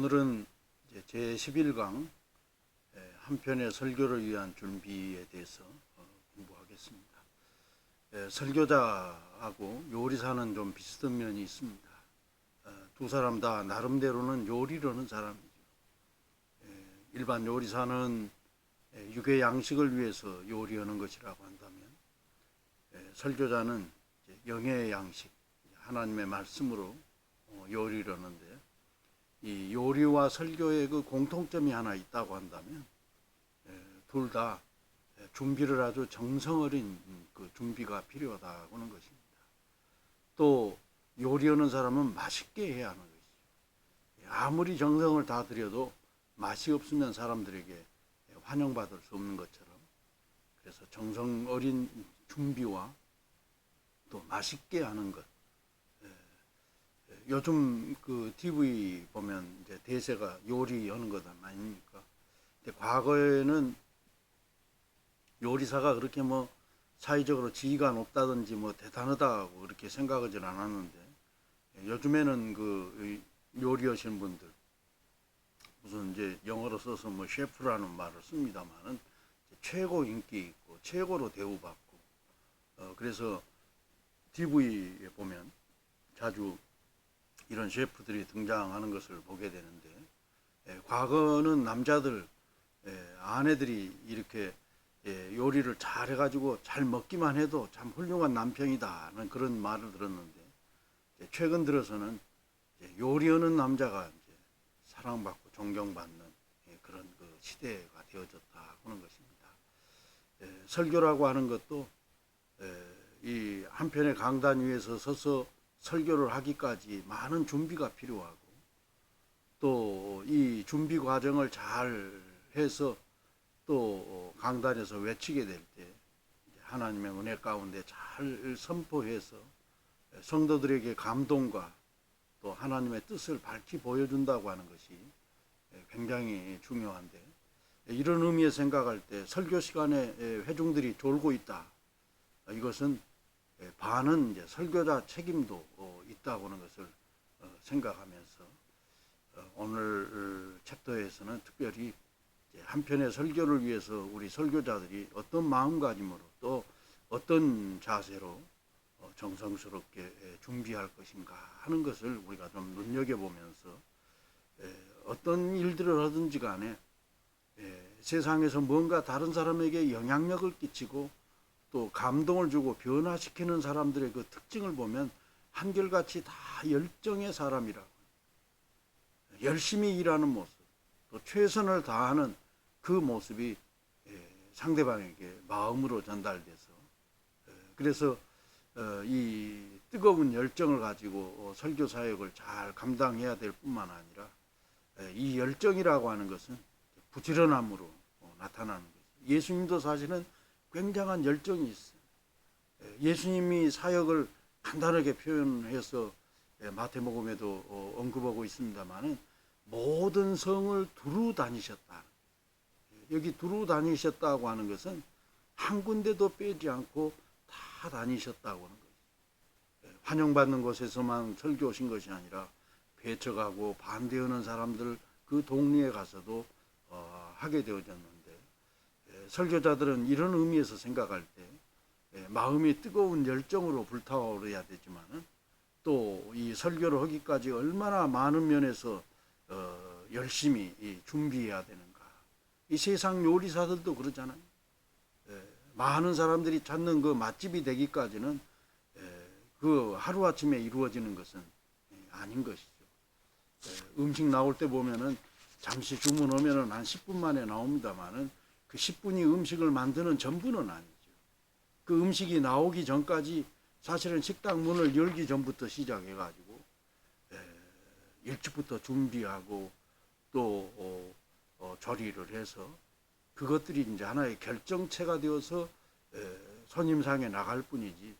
오늘은 이제 제11강 한편의 설교를 위한 준비에 대해서 공부하겠습니다. 설교자하고 요리사는 좀 비슷한 면이 있습니다. 두 사람 다 나름대로는 요리를 하는 사람이죠. 일반 요리사는 육의 양식을 위해서 요리하는 것이라고 한다면, 설교자는 영의 양식, 하나님의 말씀으로 요리를 하는데, 이 요리와 설교의 그 공통점이 하나 있다고 한다면, 둘 다 준비를 아주 정성 어린 그 준비가 필요하다고 하는 것입니다. 또 요리하는 사람은 맛있게 해야 하는 것이죠. 아무리 정성을 다 들여도 맛이 없으면 사람들에게 환영받을 수 없는 것처럼, 그래서 정성 어린 준비와 또 맛있게 하는 것. 요즘 그 TV 보면 이제 대세가 요리하는 것 아닙니까? 근데 과거에는 요리사가 그렇게 뭐 사회적으로 지위가 높다든지 뭐 대단하다고 그렇게 생각하진 않았는데, 요즘에는 그 요리하시는 분들, 무슨 이제 영어로 써서 뭐 셰프라는 말을 씁니다만은, 최고 인기 있고 최고로 대우받고, 그래서 TV에 보면 자주 이런 셰프들이 등장하는 것을 보게 되는데, 과거는 남자들, 아내들이 이렇게 요리를 잘 해가지고 잘 먹기만 해도 참 훌륭한 남편이다는 그런 말을 들었는데, 최근 들어서는 요리하는 남자가 이제 사랑받고 존경받는 그런 그 시대가 되어졌다 하는 것입니다. 설교라고 하는 것도 이 한편의 강단 위에서 서서 설교를 하기까지 많은 준비가 필요하고, 또 이 준비 과정을 잘 해서 또 강단에서 외치게 될 때 하나님의 은혜 가운데 잘 선포해서 성도들에게 감동과 또 하나님의 뜻을 밝히 보여준다고 하는 것이 굉장히 중요한데, 이런 의미에 생각할 때 설교 시간에 회중들이 졸고 있다, 이것은 반은 이제 설교자 책임도 있다고 하는 것을 생각하면서, 오늘 챕터에서는 특별히 한편의 설교를 위해서 우리 설교자들이 어떤 마음가짐으로 또 어떤 자세로 정성스럽게 준비할 것인가 하는 것을 우리가 좀 눈여겨보면서, 어떤 일들을 하든지 간에 세상에서 뭔가 다른 사람에게 영향력을 끼치고 또 감동을 주고 변화시키는 사람들의 그 특징을 보면 한결같이 다 열정의 사람이라고, 열심히 일하는 모습, 또 최선을 다하는 그 모습이 상대방에게 마음으로 전달돼서, 그래서 이 뜨거운 열정을 가지고 설교 사역을 잘 감당해야 될 뿐만 아니라, 이 열정이라고 하는 것은 부지런함으로 나타나는 거죠. 예수님도 사실은 굉장한 열정이 있어요. 예수님이 사역을 간단하게 표현해서 마태복음에도 언급하고 있습니다만은, 모든 성을 두루 다니셨다. 여기 두루 다니셨다고 하는 것은 한 군데도 빼지 않고 다 다니셨다고 하는 거죠. 환영받는 곳에서만 설교하신 것이 아니라 배척하고 반대하는 사람들 그 동리에 가서도 하게 되어졌는데, 설교자들은 이런 의미에서 생각할 때 마음이 뜨거운 열정으로 불타오르야 되지만은, 또 이 설교를 하기까지 얼마나 많은 면에서 열심히 준비해야 되는가. 이 세상 요리사들도 그러잖아요. 많은 사람들이 찾는 그 맛집이 되기까지는 그 하루아침에 이루어지는 것은 아닌 것이죠. 음식 나올 때 보면은 잠시 주문하면은 한 10분 만에 나옵니다만은, 그 10분이 음식을 만드는 전부는 아니죠. 그 음식이 나오기 전까지 사실은 식당 문을 열기 전부터 시작해가지고 일찍부터 준비하고 또 조리를 해서 그것들이 이제 하나의 결정체가 되어서 손님상에 나갈 뿐이지,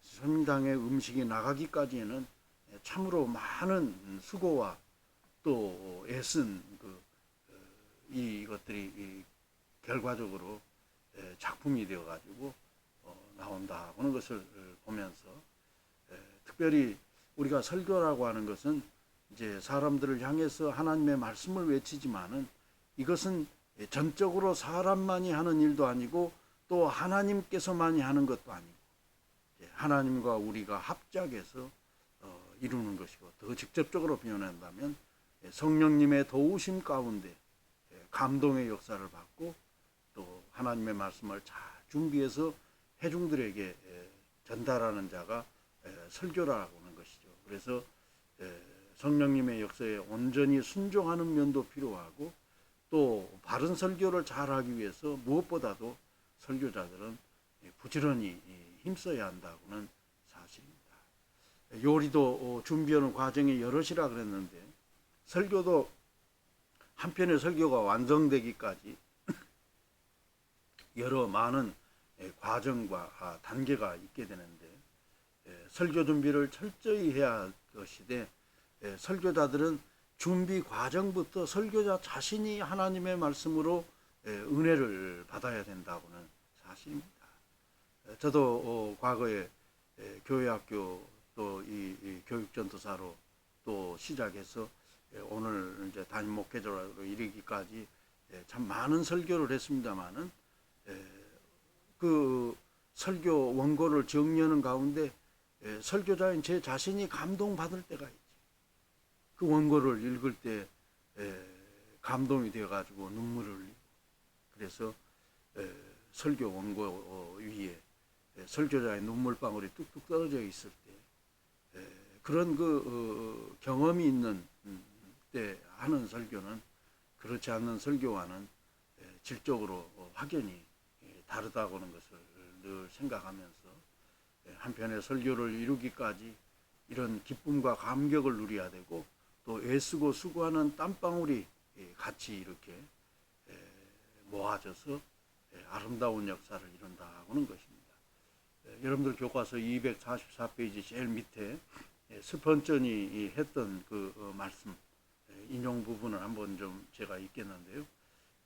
손님상에 음식이 나가기까지는 참으로 많은 수고와 또 애쓴 이것들이 결과적으로 작품이 되어 가지고 나온다 하는 것을 보면서, 특별히 우리가 설교라고 하는 것은 이제 사람들을 향해서 하나님의 말씀을 외치지만은 이것은 전적으로 사람만이 하는 일도 아니고 또 하나님께서만이 하는 것도 아니고 하나님과 우리가 합작해서 이루는 것이고, 더 직접적으로 표현한다면 성령님의 도우심 가운데 감동의 역사를 받고 또 하나님의 말씀을 잘 준비해서 회중들에게 전달하는 자가 설교라고 하는 것이죠. 그래서 성령님의 역사에 온전히 순종하는 면도 필요하고, 또 바른 설교를 잘하기 위해서 무엇보다도 설교자들은 부지런히 힘써야 한다고는 사실입니다. 요리도 준비하는 과정이 여럿이라 그랬는데, 설교도 한편의 설교가 완성되기까지 여러 많은 과정과 단계가 있게 되는데, 설교 준비를 철저히 해야 할 것이되, 설교자들은 준비 과정부터 설교자 자신이 하나님의 말씀으로 은혜를 받아야 된다고는 사실입니다. 저도 과거에 교회학교 또 이 교육전도사로 또 시작해서 오늘 이제 담임 목회자로 이르기까지 참 많은 설교를 했습니다만은, 그 설교 원고를 정리하는 가운데 설교자인 제 자신이 감동받을 때가 있지. 그 원고를 읽을 때 감동이 되어가지고 눈물을 흘리고, 그래서 설교 원고 위에 설교자의 눈물방울이 뚝뚝 떨어져 있을 때, 그런 그 경험이 있는 때 하는 설교는 그렇지 않는 설교와는 질적으로 확연히 다르다고 하는 것을 늘 생각하면서, 한편의 설교를 이루기까지 이런 기쁨과 감격을 누려야 되고, 또 애쓰고 수고하는 땀방울이 같이 이렇게 모아져서 아름다운 역사를 이룬다고 하는 것입니다. 여러분들 교과서 244페이지 제일 밑에 스펀전이 했던 그 말씀 인용 부분을 한번 좀 제가 읽겠는데요.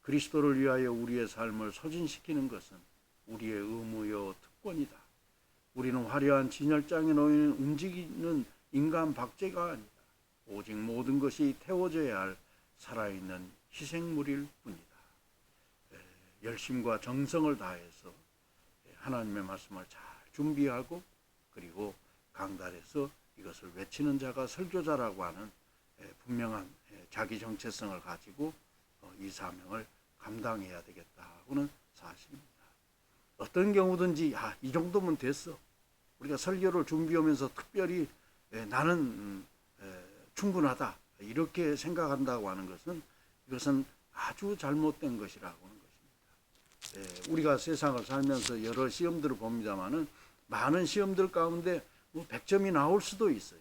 그리스도를 위하여 우리의 삶을 소진시키는 것은 우리의 의무요 특권이다. 우리는 화려한 진열장에 놓이는 움직이는 인간 박제가 아니다. 오직 모든 것이 태워져야 할 살아있는 희생물일 뿐이다. 열심과 정성을 다해서 하나님의 말씀을 잘 준비하고, 그리고 강단에서 이것을 외치는 자가 설교자라고 하는 분명한 자기 정체성을 가지고 이 사명을 감당해야 되겠다고는 사실입니다. 어떤 경우든지 이 정도면 됐어, 우리가 설교를 준비하면서 특별히 나는 충분하다 이렇게 생각한다고 하는 것은, 이것은 아주 잘못된 것이라고 하는 것입니다. 우리가 세상을 살면서 여러 시험들을 봅니다마는 많은 시험들 가운데 100점이 나올 수도 있어요.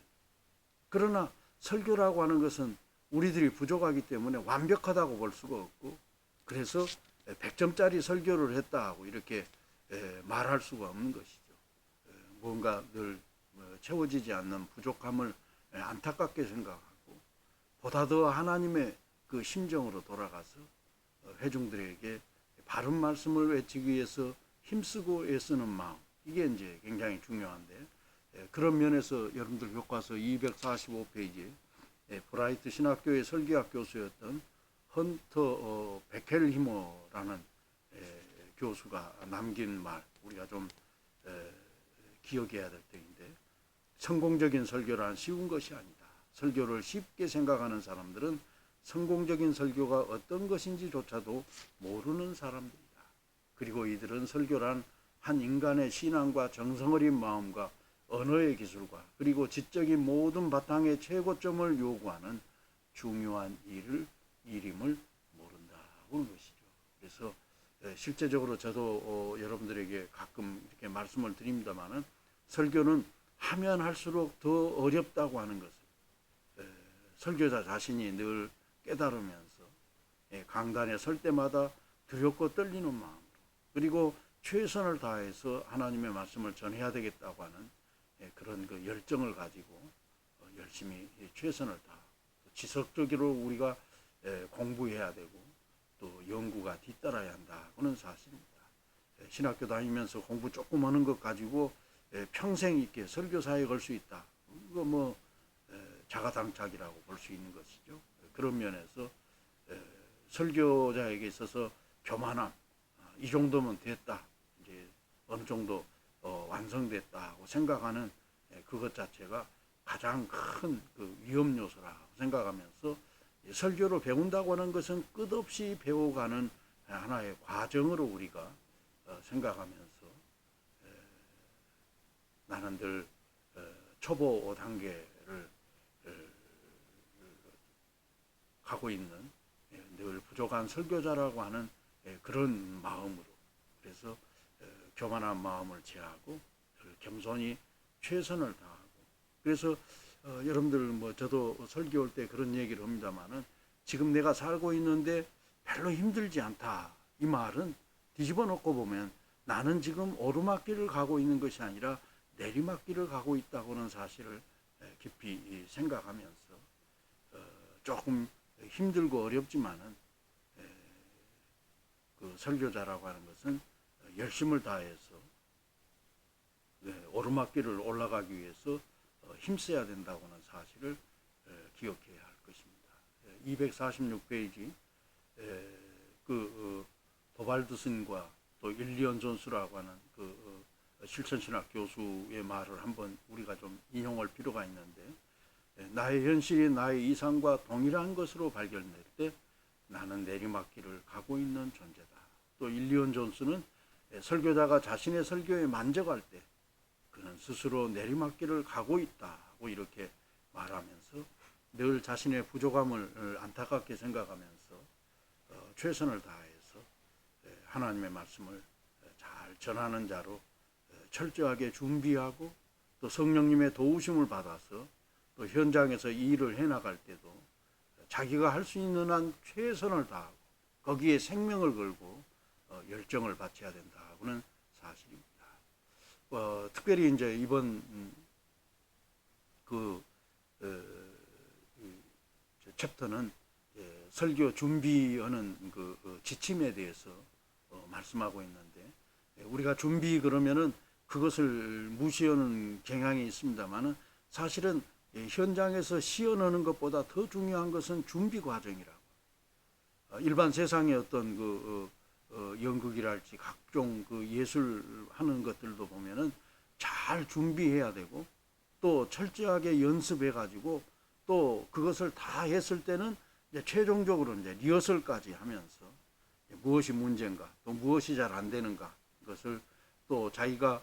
그러나 설교라고 하는 것은 우리들이 부족하기 때문에 완벽하다고 볼 수가 없고, 그래서 100점짜리 설교를 했다 하고 이렇게 말할 수가 없는 것이죠. 뭔가 늘 채워지지 않는 부족함을 안타깝게 생각하고, 보다 더 하나님의 그 심정으로 돌아가서 회중들에게 바른 말씀을 외치기 위해서 힘쓰고 애쓰는 마음, 이게 이제 굉장히 중요한데, 그런 면에서 여러분들 교과서 245페이지에 브라이트 신학교의 설교학 교수였던 헌터 베켈히머라는 교수가 남긴 말, 우리가 좀 기억해야 될 때인데, 성공적인 설교란 쉬운 것이 아니다. 설교를 쉽게 생각하는 사람들은 성공적인 설교가 어떤 것인지조차도 모르는 사람들이다. 그리고 이들은 설교란 한 인간의 신앙과 정성 어린 마음과 언어의 기술과 그리고 지적인 모든 바탕의 최고점을 요구하는 중요한 일임을 모른다고 하는 것이죠. 그래서 실제적으로 저도 여러분들에게 가끔 이렇게 말씀을 드립니다마는, 설교는 하면 할수록 더 어렵다고 하는 것을 설교자 자신이 늘 깨달으면서 강단에 설 때마다 두렵고 떨리는 마음으로, 그리고 최선을 다해서 하나님의 말씀을 전해야 되겠다고 하는 그런 그 열정을 가지고 열심히 최선을 다 지속적으로 우리가 공부해야 되고, 또 연구가 뒤따라야 한다고는 사실입니다. 신학교 다니면서 공부 조금 하는 것 가지고 평생 있게 설교 사역을 할 수 있다, 그거 자가당착이라고 볼 수 있는 것이죠. 그런 면에서 설교자에게 있어서 교만함, 이 정도면 됐다, 이제 어느 정도 완성됐다고 생각하는 그것 자체가 가장 큰 그 위험 요소라고 생각하면서 설교를 배운다고 하는 것은 끝없이 배워가는 하나의 과정으로 우리가 생각하면서 나는 늘 초보 단계를 가고 있는 늘 부족한 설교자라고 하는 그런 마음으로, 그래서 교만한 마음을 제하고 겸손히 최선을 다하고, 그래서 여러분들 뭐 저도 설교할 때 그런 얘기를 합니다만은, 지금 내가 살고 있는데 별로 힘들지 않다, 이 말은 뒤집어 놓고 보면 나는 지금 오르막길을 가고 있는 것이 아니라 내리막길을 가고 있다고는 사실을 깊이 생각하면서 조금 힘들고 어렵지만은 그 설교자라고 하는 것은 열심을 다해서 오르막길을 올라가기 위해서 힘써야 된다고는 사실을 기억해야 할 것입니다. 246페이지 그 도발드슨과 또 일리언 존스라고 하는 그 실천신학 교수의 말을 한번 우리가 좀 인용할 필요가 있는데, 나의 현실이 나의 이상과 동일한 것으로 발견될 때 나는 내리막길을 가고 있는 존재다. 또 일리언 존스는 설교자가 자신의 설교에 만족할 때 그는 스스로 내리막길을 가고 있다고 이렇게 말하면서 늘 자신의 부족함을 안타깝게 생각하면서 최선을 다해서 하나님의 말씀을 잘 전하는 자로 철저하게 준비하고, 또 성령님의 도우심을 받아서 또 현장에서 이 일을 해나갈 때도 자기가 할 수 있는 한 최선을 다하고 거기에 생명을 걸고 열정을 바쳐야 된다고는 사실입니다. 특별히 이제 이번 그 챕터는 설교 준비하는 그 지침에 대해서 말씀하고 있는데, 우리가 준비 그러면은 그것을 무시하는 경향이 있습니다만은, 사실은 현장에서 시연하는 것보다 더 중요한 것은 준비 과정이라고. 일반 세상의 어떤 그 연극이랄지 각종 그 예술 하는 것들도 보면은 잘 준비해야 되고, 또 철저하게 연습해 가지고 또 그것을 다 했을 때는 이제 최종적으로 이제 리허설까지 하면서 무엇이 문제인가, 또 무엇이 잘 안 되는가, 그것을 또 자기가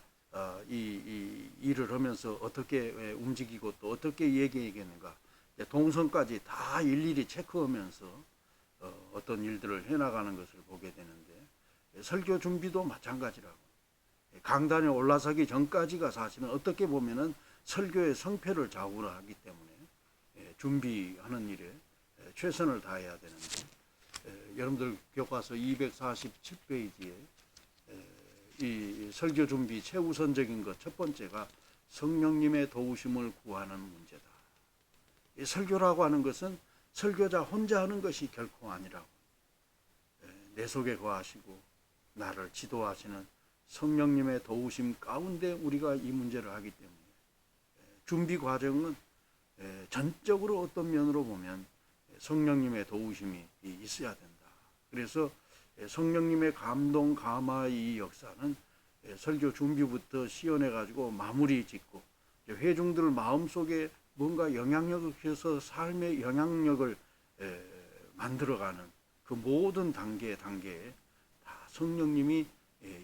이 일을 하면서 어떻게 움직이고 또 어떻게 얘기해야겠는가, 동선까지 다 일일이 체크하면서 어떤 일들을 해나가는 것을 보게 되는데, 설교 준비도 마찬가지라고. 강단에 올라서기 전까지가 사실은 어떻게 보면은 설교의 성패를 좌우하기 때문에 준비하는 일에 최선을 다해야 되는데, 여러분들 교과서 247페이지에 이 설교 준비 최우선적인 것 첫 번째가 성령님의 도우심을 구하는 문제다. 이 설교라고 하는 것은 설교자 혼자 하는 것이 결코 아니라고. 내 속에 거하시고 나를 지도하시는 성령님의 도우심 가운데 우리가 이 문제를 하기 때문에 준비 과정은 전적으로 어떤 면으로 보면 성령님의 도우심이 있어야 된다. 그래서 성령님의 감동 감화 이 역사는 설교 준비부터 시연해 가지고 마무리 짓고 회중들 마음속에 뭔가 영향력을 줘서 삶의 영향력을 만들어가는 그 모든 단계에 다 성령님이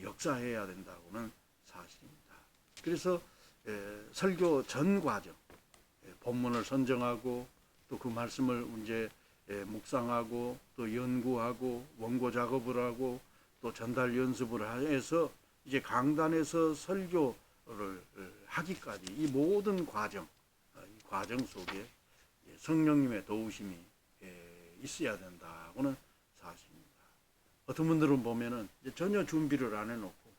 역사해야 된다고는 사실입니다. 그래서 설교 전 과정, 본문을 선정하고 또 그 말씀을 이제 묵상하고 또 연구하고 원고 작업을 하고 또 전달 연습을 해서 이제 강단에서 설교를 하기까지 이 모든 과정, 이 과정 속에 성령님의 도우심이 있어야 된다고는 사실입니다. 어떤 분들은 보면은 전혀 준비를 안 해놓고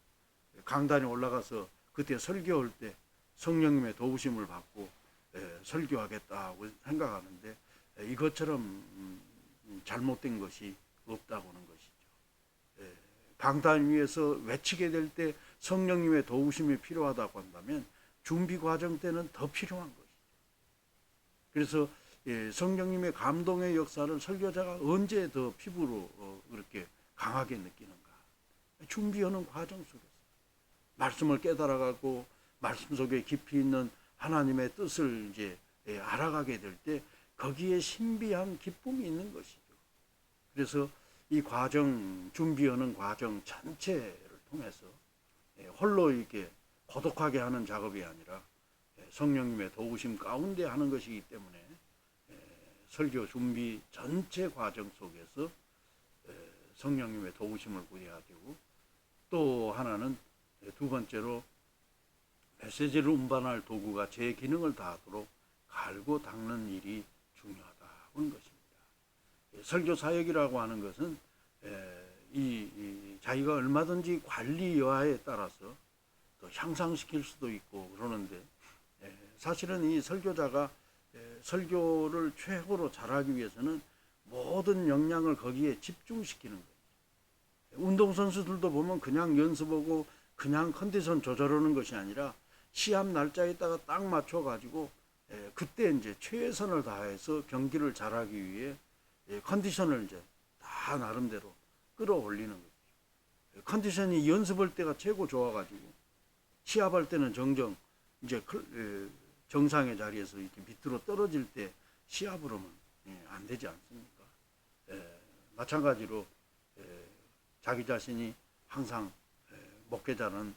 강단에 올라가서 그때 설교할 때 성령님의 도우심을 받고 설교하겠다고 생각하는데, 이것처럼 잘못된 것이 없다고는 것이죠. 강단 위에서 외치게 될 때 성령님의 도우심이 필요하다고 한다면 준비 과정 때는 더 필요한 것이죠. 그래서 성령님의 감동의 역사를 설교자가 언제 더 피부로 그렇게 강하게 느끼는가? 준비하는 과정 속에서 말씀을 깨달아가고 말씀 속에 깊이 있는 하나님의 뜻을 이제 알아가게 될 때 거기에 신비한 기쁨이 있는 것이죠. 그래서 이 과정, 준비하는 과정 전체를 통해서 홀로 이렇게 고독하게 하는 작업이 아니라 성령님의 도우심 가운데 하는 것이기 때문에 설교 준비 전체 과정 속에서 성령님의 도우심을 구해야 되고, 또 하나는 두 번째로 메시지를 운반할 도구가 제 기능을 다하도록 갈고 닦는 일이 중요하다 하는 것입니다. 설교 사역이라고 하는 것은 자기가 얼마든지 관리 여하에 따라서 또 향상시킬 수도 있고 그러는데, 사실은 이 설교자가 설교를 최고로 잘하기 위해서는 모든 역량을 거기에 집중시키는 거예요. 운동선수들도 보면 그냥 연습하고 그냥 컨디션 조절하는 것이 아니라 시합 날짜에다가 딱 맞춰가지고 그때 이제 최선을 다해서 경기를 잘하기 위해 컨디션을 이제 다 나름대로 끌어올리는 거죠. 컨디션이 연습할 때가 최고 좋아가지고 시합할 때는 정정 이제 정상의 자리에서 이렇게 밑으로 떨어질 때 시합을 하면 안 되지 않습니까? 마찬가지로 자기 자신이 항상 목회자는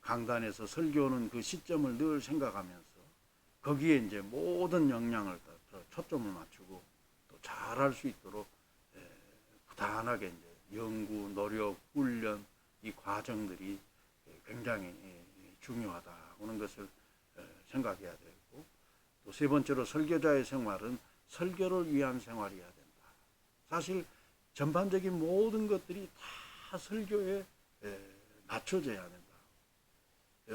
강단에서 설교하는 그 시점을 늘 생각하면서 거기에 이제 모든 역량을 초점을 맞추고 또 잘할 수 있도록 부단하게 이제 연구, 노력, 훈련 이 과정들이 굉장히 중요하다 하는 것을 생각해야 되고, 또 세 번째로 설교자의 생활은 설교를 위한 생활이어야 된다. 사실 전반적인 모든 것들이 다 설교에 맞춰져야 된다.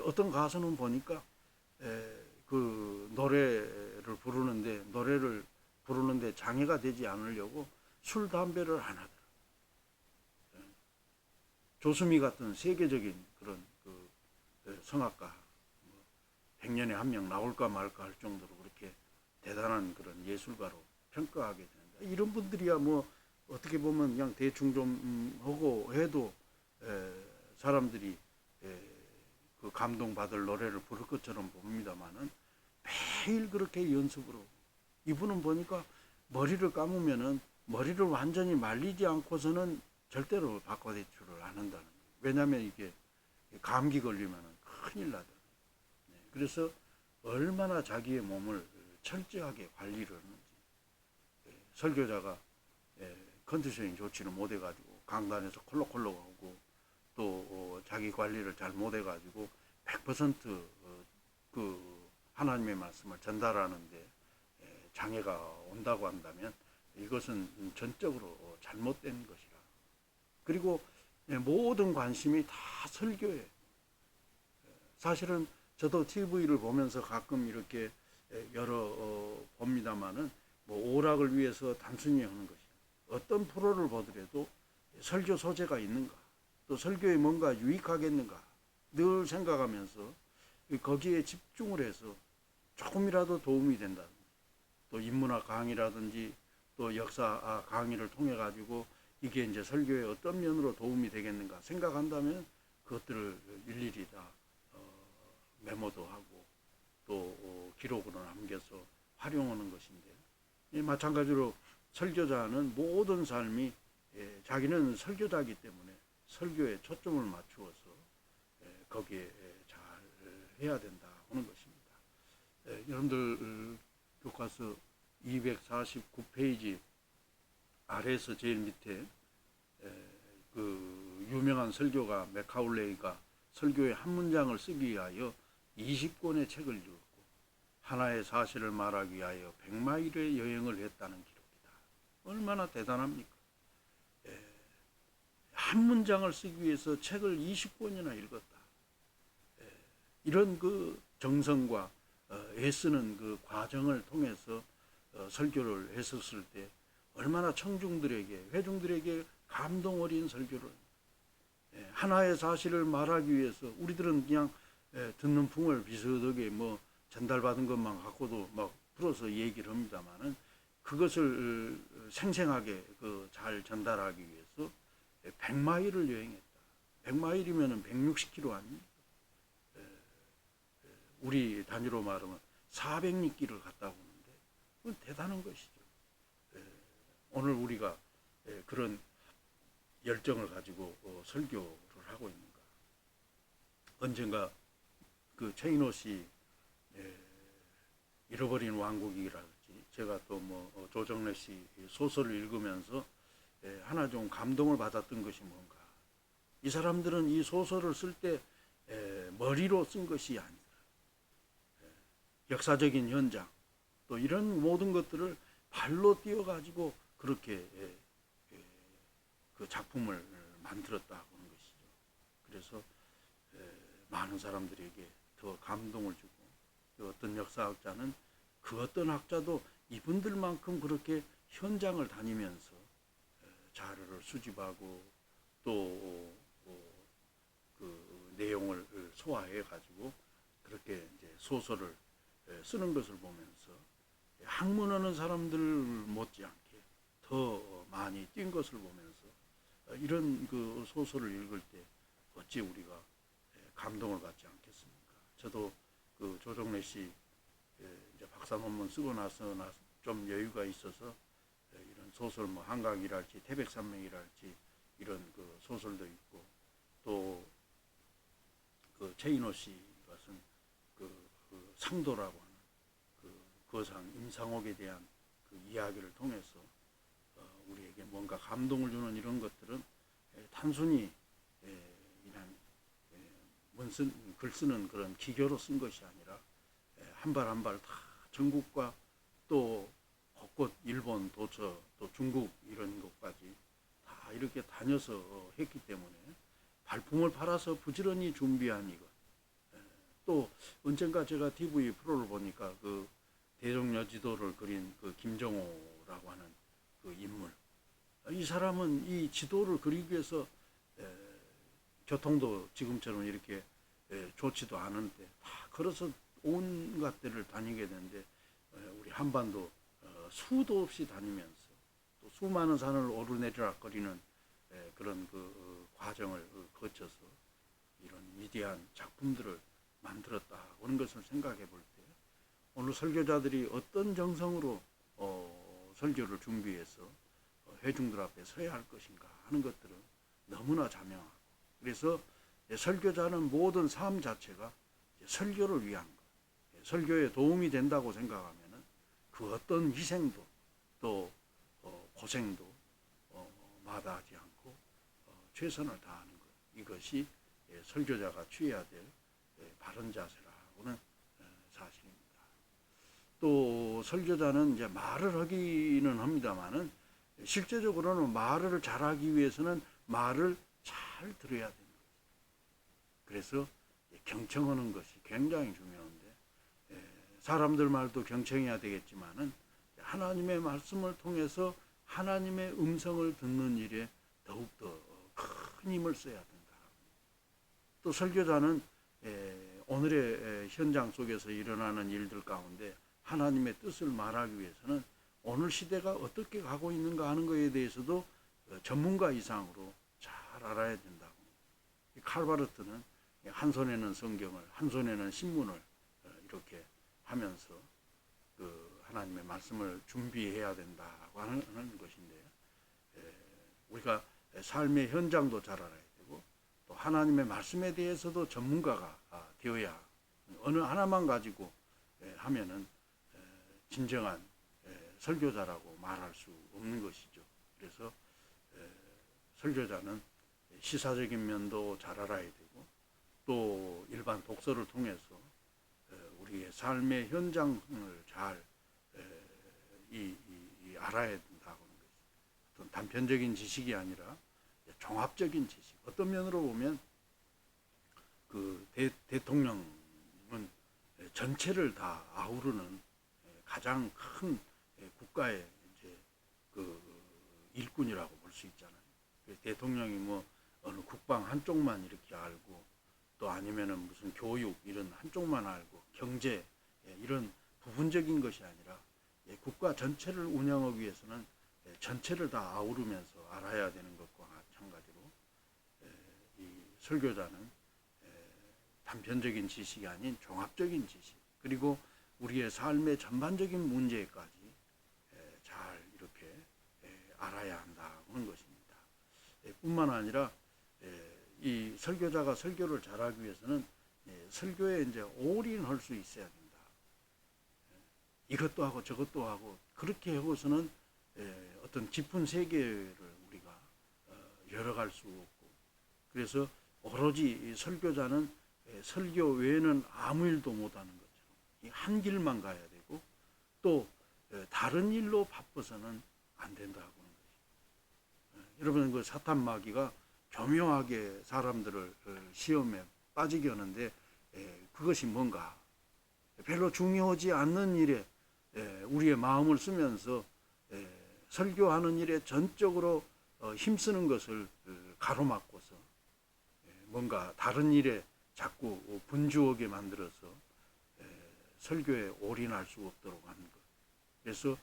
어떤 가수는 보니까 그 노래를 부르는데 장애가 되지 않으려고 술, 담배를 안 하더라. 조수미 같은 세계적인 그런 성악가 100년에 한 명 나올까 말까 할 정도로 그렇게 대단한 그런 예술가로 평가하게 된다. 이런 분들이야 뭐 어떻게 보면 그냥 대충 좀 하고 해도 사람들이 그 감동받을 노래를 부를 것처럼 봅니다만은 매일 그렇게 연습으로, 이분은 보니까 머리를 감으면은 머리를 완전히 말리지 않고서는 절대로 바꿔대출을 안 한다는 거예요. 왜냐하면 이게 감기 걸리면은 큰일 나더라고요. 그래서 얼마나 자기의 몸을 철저하게 관리를 하는지. 설교자가 컨디션이 좋지는 못해가지고 강단에서 콜록콜록하고 또 자기 관리를 잘 못해가지고 100% 그 하나님의 말씀을 전달하는데 장애가 온다고 한다면 이것은 전적으로 잘못된 것이라. 그리고 모든 관심이 다 설교에, 사실은 저도 TV를 보면서 가끔 이렇게 봅니다만은 뭐 오락을 위해서 단순히 하는 것이, 어떤 프로를 보더라도 설교 소재가 있는가, 또 설교에 뭔가 유익하겠는가 늘 생각하면서 거기에 집중을 해서 조금이라도 도움이 된다. 또 인문학 강의라든지 또 역사 강의를 통해 가지고 이게 이제 설교에 어떤 면으로 도움이 되겠는가 생각한다면 그것들을 일일이 다 메모도 하고 또 기록으로 남겨서 활용하는 것인데, 마찬가지로 설교자는 모든 삶이 자기는 설교자이기 때문에 설교에 초점을 맞추어서 거기에 잘 해야 된다 하는 것입니다. 여러분들 교과서 249페이지 아래에서 제일 밑에 그 유명한 설교가 맥카울레이가 설교의 한 문장을 쓰기 위하여 20권의 책을 읽었고 하나의 사실을 말하기 위하여 100마일의 여행을 했다는 기록이다. 얼마나 대단합니까? 한 문장을 쓰기 위해서 책을 20권이나 읽었다. 이런 그 정성과 애쓰는 그 과정을 통해서 설교를 했었을 때 얼마나 청중들에게, 회중들에게 감동 어린 설교를, 하나의 사실을 말하기 위해서 우리들은 그냥 듣는 풍을 비슷하게 뭐 전달받은 것만 갖고도 막 풀어서 얘기를 합니다만은 그것을 생생하게 잘 전달하기 위해서 100마일을 여행했다. 100마일이면 160km 아닙니까? 우리 단위로 말하면 400리길을 갔다 오는데 그건 대단한 것이죠. 오늘 우리가 그런 열정을 가지고 설교를 하고 있는가. 언젠가 그 최인호 씨 잃어버린 왕국이라든지 제가 또 뭐 조정래 씨 소설을 읽으면서 하나 좀 감동을 받았던 것이 뭔가. 이 사람들은 이 소설을 쓸 때 머리로 쓴 것이 아니라 역사적인 현장 또 이런 모든 것들을 발로 뛰어가지고 그렇게 그 작품을 만들었다고 하는 것이죠. 그래서 많은 사람들에게 더 감동을 주고 어떤 역사학자는 그 어떤 학자도 이분들만큼 그렇게 현장을 다니면서 자료를 수집하고 또 그 내용을 소화해 가지고 그렇게 이제 소설을 쓰는 것을 보면서 학문하는 사람들 못지않게 더 많이 뛴 것을 보면서 이런 그 소설을 읽을 때 어찌 우리가 감동을 받지 않겠습니까? 저도 그 조정래 씨 이제 박사 논문 쓰고 나서 좀 여유가 있어서 이런 소설 뭐 한강이랄지 태백산맥이랄지 이런 그 소설도 있고 또 그 최인호 씨 같은 그 상도라고 하는 그 거상 임상옥에 대한 그 이야기를 통해서 우리에게 뭔가 감동을 주는 이런 것들은 단순히 그냥 글 쓰는 그런 기교로 쓴 것이 아니라 한 발 한 발 다 전국과 또 곳곳 일본, 도처, 또 중국 이런 곳까지 다 이렇게 다녀서 했기 때문에 발품을 팔아서 부지런히 준비한 이것. 또 언젠가 제가 TV 프로를 보니까 그 대종여 지도를 그린 그 김정호라고 하는 그 인물. 이 사람은 이 지도를 그리기 위해서 교통도 지금처럼 이렇게 좋지도 않은데 다 걸어서 온갖 데를 다니게 되는데 우리 한반도 수도 없이 다니면서 또 수많은 산을 오르내리락거리는 그런 그 과정을 거쳐서 이런 위대한 작품들을 만들었다 하는 것을 생각해 볼 때 오늘 설교자들이 어떤 정성으로 설교를 준비해서 회중들 앞에 서야 할 것인가 하는 것들은 너무나 자명하고 그래서 설교자는 모든 삶 자체가 설교를 위한 것, 설교에 도움이 된다고 생각하면 그 어떤 희생도 또 고생도 마다하지 않고 최선을 다하는 것, 이것이 설교자가 취해야 될 바른 자세라고는 사실입니다. 또 설교자는 이제 말을 하기는 합니다만은 실제적으로는 말을 잘하기 위해서는 말을 잘 들어야 되는 거죠. 그래서 경청하는 것이 굉장히 중요한데 사람들 말도 경청해야 되겠지만은 하나님의 말씀을 통해서 하나님의 음성을 듣는 일에 더욱더 큰 힘을 써야 된다. 또 설교자는 오늘의 현장 속에서 일어나는 일들 가운데 하나님의 뜻을 말하기 위해서는 오늘 시대가 어떻게 가고 있는가 하는 것에 대해서도 전문가 이상으로 잘 알아야 된다고. 칼바르트는 한 손에는 성경을 한 손에는 신문을 이렇게 하면서 그 하나님의 말씀을 준비해야 된다고 하는 것인데 우리가 삶의 현장도 잘 알아야 되고 또 하나님의 말씀에 대해서도 전문가가 되어야 어느 하나만 가지고 하면은 진정한 설교자라고 말할 수 없는 것이죠. 그래서 설교자는 시사적인 면도 잘 알아야 되고 또 일반 독서를 통해서 우리의 삶의 현장을 잘 알아야 된다고 하는 것이 어떤 단편적인 지식이 아니라 종합적인 지식. 어떤 면으로 보면 그 대통령은 전체를 다 아우르는 가장 큰 국가의 이제 그 일꾼이라고 볼 수 있잖아요. 대통령이 뭐 어느 국방 한쪽만 이렇게 알고 또 아니면은 무슨 교육 이런 한쪽만 알고 경제 이런 부분적인 것이 아니라 국가 전체를 운영하기 위해서는 전체를 다 아우르면서 알아야 되는 것과 마찬가지로 이 설교자는 단편적인 지식이 아닌 종합적인 지식, 그리고 우리의 삶의 전반적인 문제까지 잘 이렇게 알아야 한다는 것입니다. 뿐만 아니라 이 설교자가 설교를 잘하기 위해서는 설교에 이제 올인할 수 있어야 된다. 이것도 하고 저것도 하고 그렇게 하고서는 어떤 깊은 세계를 우리가 열어갈 수 없고, 그래서 오로지 설교자는 설교 외에는 아무 일도 못하는 것처럼 한 길만 가야 되고, 또 다른 일로 바빠서는 안 된다고 하는 것이. 여러분, 그 사탄 마귀가 교묘하게 사람들을 시험에 빠지게 하는데, 그것이 뭔가 별로 중요하지 않는 일에 우리의 마음을 쓰면서 설교하는 일에 전적으로 힘쓰는 것을 가로막고서 뭔가 다른 일에 자꾸 분주하게 만들어서 설교에 올인할 수 없도록 하는 것. 그래서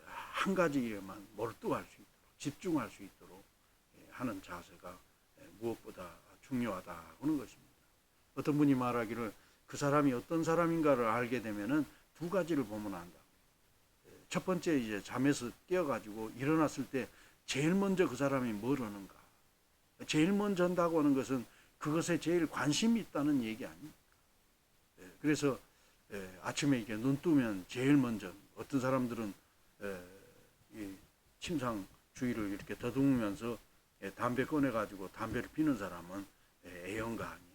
한 가지 일에만 몰두할 수 있도록, 집중할 수 있도록 하는 자세가 무엇보다 중요하다 하는 것입니다. 어떤 분이 말하기를 그 사람이 어떤 사람인가를 알게 되면은 두 가지를 보면 안다. 첫 번째, 이제 잠에서 깨어가지고 일어났을 때 제일 먼저 그 사람이 뭘 하는가. 제일 먼저 한다고 하는 것은 그것에 제일 관심이 있다는 얘기 아닙니까? 그래서 아침에 이렇게 눈 뜨면 제일 먼저, 어떤 사람들은 이 침상 주위를 이렇게 더듬으면서 담배 꺼내가지고 담배를 피는 사람은 애연가 아니에요.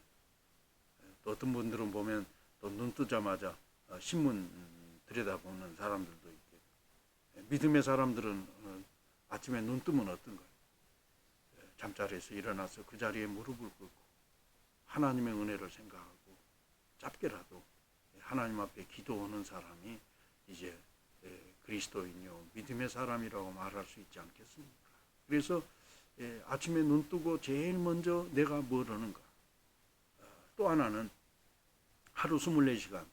또 어떤 분들은 보면 또 눈 뜨자마자 신문 들여다보는 사람들도 있고, 믿음의 사람들은 아침에 눈 뜨면 어떤가요? 잠자리에서 일어나서 그 자리에 무릎을 꿇고 하나님의 은혜를 생각하고 짧게라도 하나님 앞에 기도하는 사람이 이제 그리스도인요 믿음의 사람이라고 말할 수 있지 않겠습니까? 그래서 아침에 눈 뜨고 제일 먼저 내가 뭘 하는가. 또 하나는 하루 24시간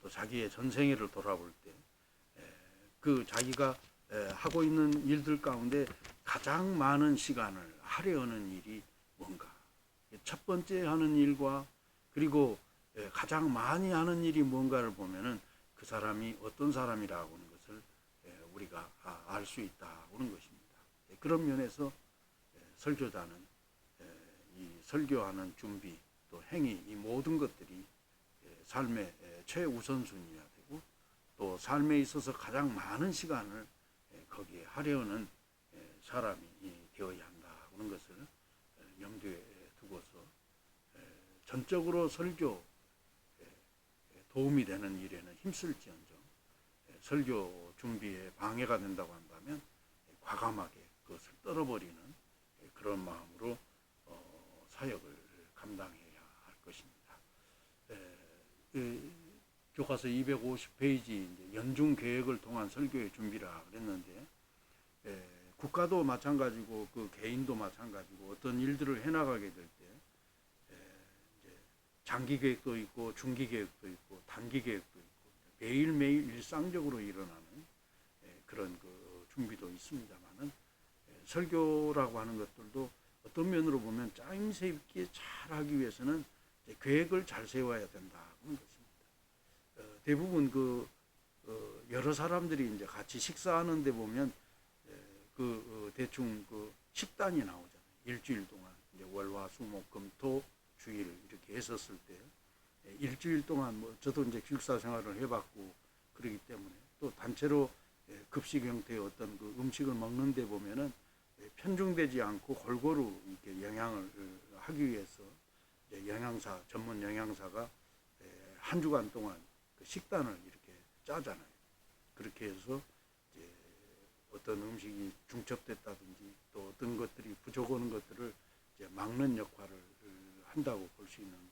또 자기의 전생애를 돌아볼 때 그 자기가 하고 있는 일들 가운데 가장 많은 시간을 하려 하는 일이 뭔가. 첫 번째 하는 일과 그리고 가장 많이 하는 일이 뭔가를 보면은 그 사람이 어떤 사람이라고 하는 것을 우리가 알 수 있다는 것입니다. 그런 면에서 설교자는 이 설교하는 준비 또 행위, 이 모든 것들이 삶의 최우선순위여야 되고, 또 삶에 있어서 가장 많은 시간을 거기에 하려는 사람이 되어야 한다는 것을 염두에 두고서 전적으로 설교 도움이 되는 일에는 힘쓸지언정 설교 준비에 방해가 된다고 한다면 과감하게 그것을 떨어버리는 그런 마음으로 사역을 감당해야 할 것입니다. 교과서 250페이지 연중 계획을 통한 설교의 준비라 그랬는데, 국가도 마찬가지고 그 개인도 마찬가지고 어떤 일들을 해나가게 될 때 장기 계획도 있고 중기 계획도 있고 단기 계획도 있고 매일매일 일상적으로 일어나는 그런 그 준비도 있습니다만은, 설교라고 하는 것들도 어떤 면으로 보면 짜임새 있게 잘 하기 위해서는 계획을 잘 세워야 된다는 것입니다. 대부분 여러 사람들이 이제 같이 식사하는데 보면 대충 식단이 나오잖아요. 일주일 동안 이제 월화수목금토 주일 이렇게 했었을 때 일주일 동안 저도 이제 기숙사 생활을 해봤고 그러기 때문에, 또 단체로 급식 형태의 어떤 그 음식을 먹는데 보면은 편중되지 않고 골고루 이렇게 영양을 하기 위해서 전문 영양사가 한 주간 동안 그 식단을 이렇게 짜잖아요. 그렇게 해서 이제 어떤 음식이 중첩됐다든지 또 어떤 것들이 부족한 것들을 이제 막는 역할을 한다고 볼 수 있는데,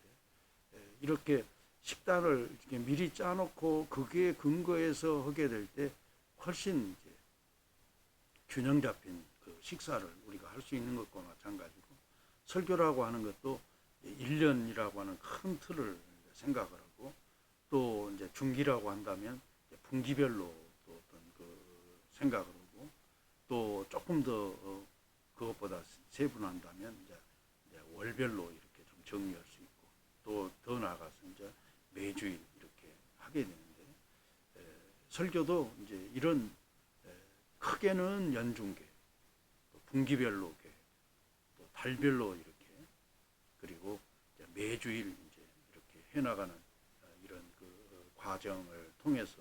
이렇게 식단을 이렇게 미리 짜놓고 그게 근거해서 하게 될 때 훨씬 이제 균형 잡힌 그 식사를 우리가 할 수 있는 것과 마찬가지고, 설교라고 하는 것도 1년이라고 하는 큰 틀을 생각을 하고, 또 이제 중기라고 한다면 분기별로 또 생각을 하고 또 조금 더 그것보다 세분한다면 이제 월별로 이렇게 좀 정리할 수 있고 또 더 나아가서 이제 매주일 이렇게 하게 되는데 설교도 이제 이런 크게는 연중계, 또 분기별로 계, 또 달별로 이렇게 그리고 이제 매주일 이제 이렇게 해나가는 이런 그 과정을 통해서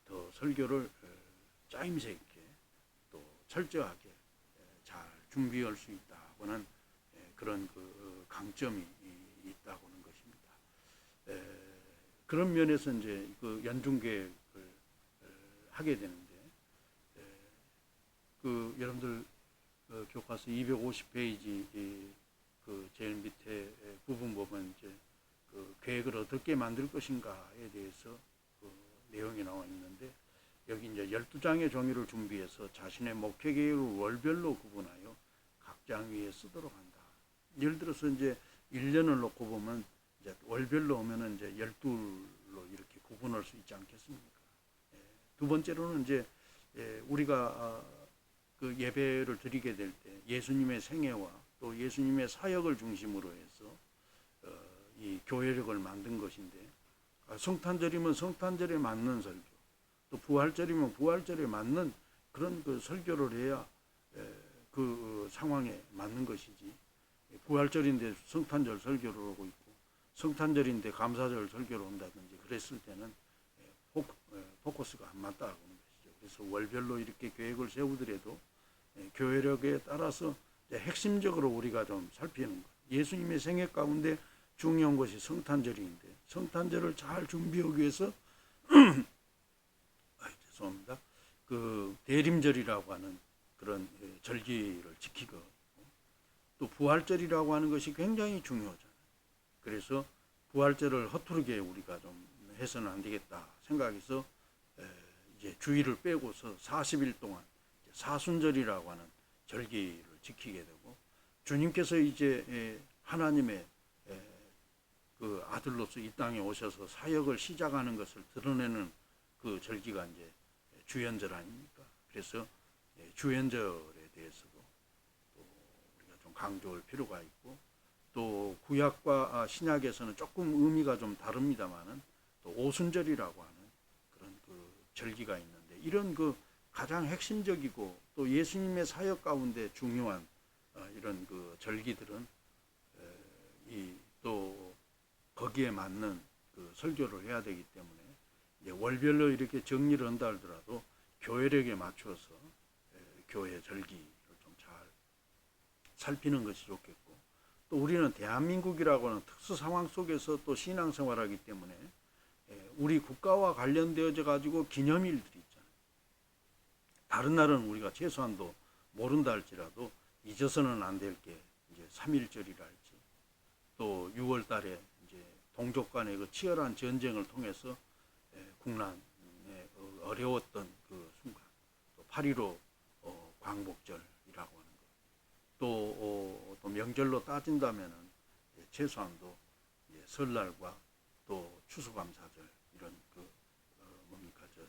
더 설교를 짜임새 있게 또 철저하게 잘 준비할 수 있다고는 그런 그 강점이 있다고는 것입니다. 그런 면에서 이제 그 연중계획을 하게 되는데 그 여러분들 교과서 250페이지 그 제일 밑에 부분 보면 이제 그 계획을 어떻게 만들 것인가에 대해서 그 내용이 나와 있는데 여기 이제 12장의 종이를 준비해서 자신의 목회 계획을 월별로 구분하여 각 장 위에 쓰도록 한다. 예를 들어서 이제 1년을 놓고 보면 이제 월별로 오면은 이제 12로 이렇게 구분할 수 있지 않겠습니까? 두 번째로는 이제 우리가 그 예배를 드리게 될 때 예수님의 생애와 또 예수님의 사역을 중심으로 해서 이 교회력을 만든 것인데 성탄절이면 성탄절에 맞는 설교, 또 부활절이면 부활절에 맞는 그런 그 설교를 해야 그 상황에 맞는 것이지. 부활절인데 성탄절 설교를 하고 있고 성탄절인데 감사절 설교를 한다든지 그랬을 때는 포커스가 안 맞다고 하는 것이죠. 그래서 월별로 이렇게 계획을 세우더라도 교회력에 따라서 핵심적으로 우리가 좀 살피는 것. 예수님의 생애 가운데 중요한 것이 성탄절인데 성탄절을 잘 준비하기 위해서 죄송합니다. 그 대림절이라고 하는 그런 절기를 지키고 또 부활절이라고 하는 것이 굉장히 중요하잖아요. 그래서 부활절을 허투루게 우리가 좀 해서는 안 되겠다 생각해서 이제 주일을 빼고서 40일 동안 사순절이라고 하는 절기를 지키게 되고 주님께서 이제 하나님의 그 아들로서 이 땅에 오셔서 사역을 시작하는 것을 드러내는 그 절기가 이제 주연절 아닙니까? 그래서 주연절에 대해서도 또 우리가 좀 강조할 필요가 있고 또 구약과 신약에서는 조금 의미가 좀 다릅니다만은 또 오순절이라고 하는 그런 그 절기가 있는데 이런 그 가장 핵심적이고 또 예수님의 사역 가운데 중요한 이런 그 절기들은 이 또 거기에 맞는 그 설교를 해야 되기 때문에 이제 월별로 이렇게 정리를 한다 하더라도 교회력에 맞춰서 교회 절기를 좀 잘 살피는 것이 좋겠고 또 우리는 대한민국이라고 하는 특수 상황 속에서 또 신앙생활하기 때문에 우리 국가와 관련되어져 가지고 기념일들이 있잖아요. 다른 날은 우리가 최소한도 모른다 할지라도 잊어서는 안 될 게 이제 3.1절이랄지 또 6월 달에 이제 동족 간의 그 치열한 전쟁을 통해서 국난에 어려웠던 그 순간 또 8.15 광복절이라고 하는 것 또 명절로 따진다면은 최소한도 설날과 또 추수감사절 이런 그 뭡니까 그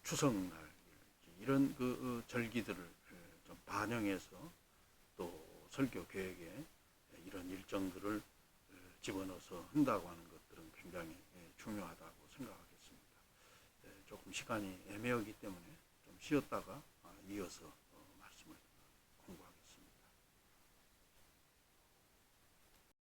추석날 이런 그 절기들을 좀 반영해서 또 설교 계획에 이런 일정들을 집어넣어서 한다고 하는 것들은 굉장히 중요하다고 생각하겠습니다. 조금 시간이 애매하기 때문에 좀 쉬었다가 이어서